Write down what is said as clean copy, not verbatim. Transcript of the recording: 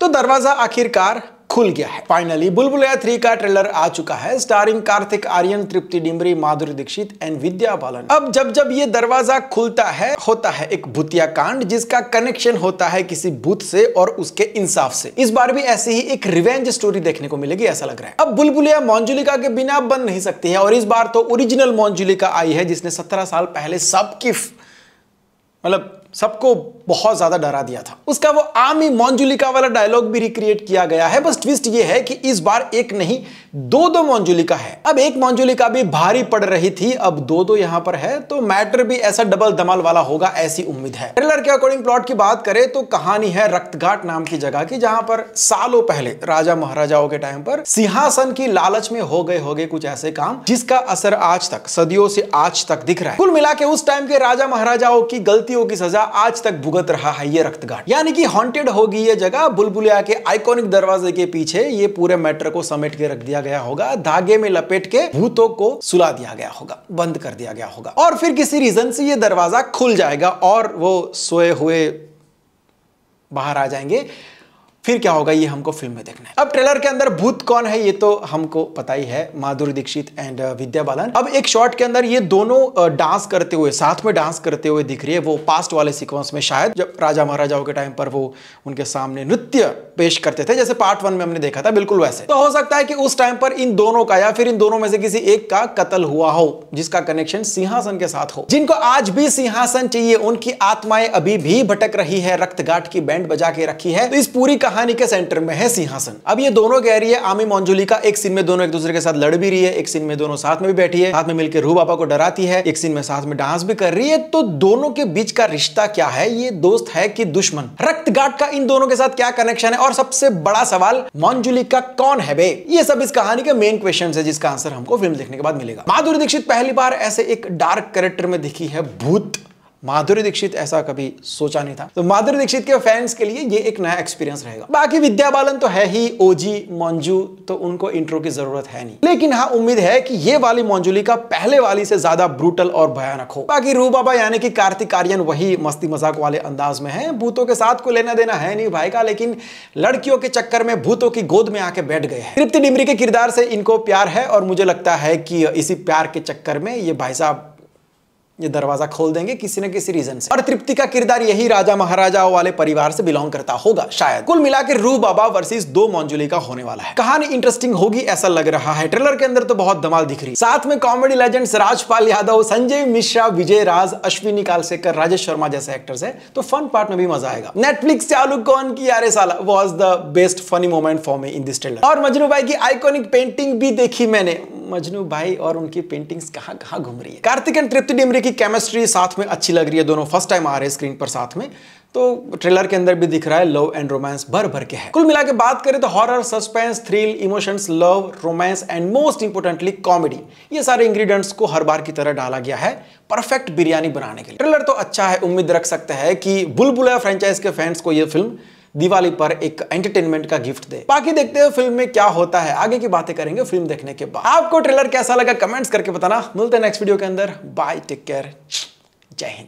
तो दरवाजा आखिरकार खुल गया है। फाइनली बुलबुलैया 3 का ट्रेलर आ चुका है, स्टारिंग कार्तिक आर्यन, तृप्ति डिमरी, माधुरी दीक्षित एंड विद्या बालन। अब जब ये दरवाजा खुलता है, होता है एक भूतिया कांड जिसका कनेक्शन होता है किसी भूत से और उसके इंसाफ से। इस बार भी ऐसी ही एक रिवेंज स्टोरी देखने को मिलेगी ऐसा लग रहा है। अब बुलबुलैया मंजुलिका के बिना बन नहीं सकती है और इस बार तो ओरिजिनल मंजुलिका आई है जिसने 17 साल पहले सबको बहुत ज्यादा डरा दिया था। उसका वो आमी मंजुलिका वाला डायलॉग भी रिक्रिएट किया गया है। बस ट्विस्ट ये है कि इस बार एक नहीं दो मंजुलिका है। अब एक मंजुलिका भी भारी पड़ रही थी, अब दो यहां पर है, तो मैटर भी ऐसा डबल धमाल वाला होगा ऐसी उम्मीद है। ट्रेलर के अकॉर्डिंग प्लॉट की बात करें तो कहानी है रक्तघाट नाम की जगह की, जहां पर सालों पहले राजा महाराजाओं के टाइम पर सिंहासन की लालच में हो गए कुछ ऐसे काम जिसका असर आज तक, सदियों से आज तक दिख रहा है। कुल मिला के उस टाइम के राजा महाराजाओं की गलतियों की सजा आज तक भुगत रहा है ये रक्तघाट। यानी कि हॉन्टेड होगी ये जगह। बुलबुलैया के आइकॉनिक दरवाजे के पीछे ये पूरे मैटर को समेट के रख दिया गया होगा, धागे में लपेट के भूतों को सुला दिया गया होगा, बंद कर दिया गया होगा और फिर किसी रीजन से ये दरवाजा खुल जाएगा और वो सोए हुए बाहर आ जाएंगे। फिर क्या होगा ये हमको फिल्म में देखना है। अब ट्रेलर के अंदर भूत कौन है ये तो हमको पता ही है, माधुरी दीक्षित एंड विद्या बालन। अब एक शॉट के अंदर ये दोनों डांस करते हुए, साथ में डांस करते हुए दिख रही है। वो पास्ट वाले सीक्वेंस में शायद जब राजा महाराजाओं के टाइम पर वो उनके सामने नृत्य पेश करते थे, जैसे पार्ट 1 में हमने देखा था, बिल्कुल वैसे। तो हो सकता है कि उस टाइम पर इन दोनों का या फिर इन दोनों में से किसी एक का कत्ल हुआ हो जिसका कनेक्शन सिंहासन के साथ हो। जिनको आज भी सिंहासन चाहिए उनकी आत्माएं अभी भी भटक रही है, रक्तघाट की बैंड बजा के रखी है। तो इस पूरी कहानी के सेंटर में है सिंहासन। अब ये दोनों कह रही है आमी मंजुलिका, एक सीन में दोनों एक दूसरे के साथ लड़ भी रही है, एक सीन में दोनों साथ में भी बैठी है, साथ में मिलकर रूह बाबा को डराती है, एक सीन में साथ में डांस भी कर रही है। तो दोनों के बीच का रिश्ता क्या है, ये दोस्त है कि दुश्मन? रक्तघाट का इन दोनों के साथ क्या कनेक्शन है और सबसे बड़ा सवाल मंजुलिका कौन है बे? ये सब इस कहानी के मेन क्वेश्चंस है जिसका आंसर हमको फिल्म देखने के बाद मिलेगा। माधुरी दीक्षित पहली बार ऐसे एक डार्क कैरेक्टर में दिखी है, भूत। माधुरी दीक्षित ऐसा कभी सोचा नहीं था, तो माधुरी दीक्षित के फैंस के लिए ये एक नया एक्सपीरियंस रहेगा। बाकी विद्या बालन तो है ही ओजी मंजू, तो उनको इंट्रो की जरूरत है नहीं, लेकिन हाँ उम्मीद है कि ये वाली मंजुलिका पहले वाली से ज्यादा ब्रूटल और भयानक हो। बाकी रूह बाबा यानी कि कार्तिक आर्यन वही मस्ती मजाक वाले अंदाज में है, भूतों के साथ को लेना देना है नहीं भाई का, लेकिन लड़कियों के चक्कर में भूतों की गोद में आके बैठ गए हैं। तृप्ति डिमरी के किरदार से इनको प्यार है और मुझे लगता है कि इसी प्यार के चक्कर में ये भाई साहब ये दरवाजा खोल देंगे किसी न किसी रीजन से। और तृप्ति का किरदार यही राजा महाराजाओं वाले परिवार से बिलोंग करता होगा शायद। कुल मिलाकर रूह बाबा वर्सेस 2 मंजुलिका होने वाला है। कहानी इंटरेस्टिंग होगी ऐसा लग रहा है। ट्रेलर के अंदर तो बहुत धमाल दिख रही, साथ में कॉमेडी लेजेंड्स राजपाल यादव, संजय मिश्रा, विजय राज, अश्विनी कालसेकर, राजेश शर्मा जैसे एक्टर्स है, तो फन पार्ट में भी मजा आएगा। नेटफ्लिक्स चालू कौन की यारे साला was the best funny moment for me in this trailer. और मजनू भाई की आइकॉनिक पेंटिंग भी देखी मैंने। मजनू भाई और उनकी पेंटिंग्स कहां घूम रही है। कार्तिक एंड तृप्ति डिमरी की केमिस्ट्री साथ में अच्छी लग रही है, दोनों फर्स्ट टाइम आ रहे हैं स्क्रीन पर साथ में, तो ट्रेलर के अंदर भी दिख रहा है लव एंड रोमांस भर भर के है। कुल मिला के बात करें तो horror, suspense, thrill, emotions, love, romance and most importantly comedy, ये सारे इंग्रेडिएंट्स को हर बार की तरह डाला गया है परफेक्ट बिरयानी बनाने के लिए। ट्रेलर तो अच्छा है, उम्मीद रख सकते हैं कि बुलबुलैया फ्रेंचाइज के फैंस को यह फिल्म दिवाली पर एक एंटरटेनमेंट का गिफ्ट दे। बाकी देखते हैं फिल्म में क्या होता है, आगे की बातें करेंगे फिल्म देखने के बाद। आपको ट्रेलर कैसा लगा कमेंट्स करके बताना। मिलते हैं नेक्स्ट वीडियो के अंदर। बाय, टेक केयर, जय हिंद।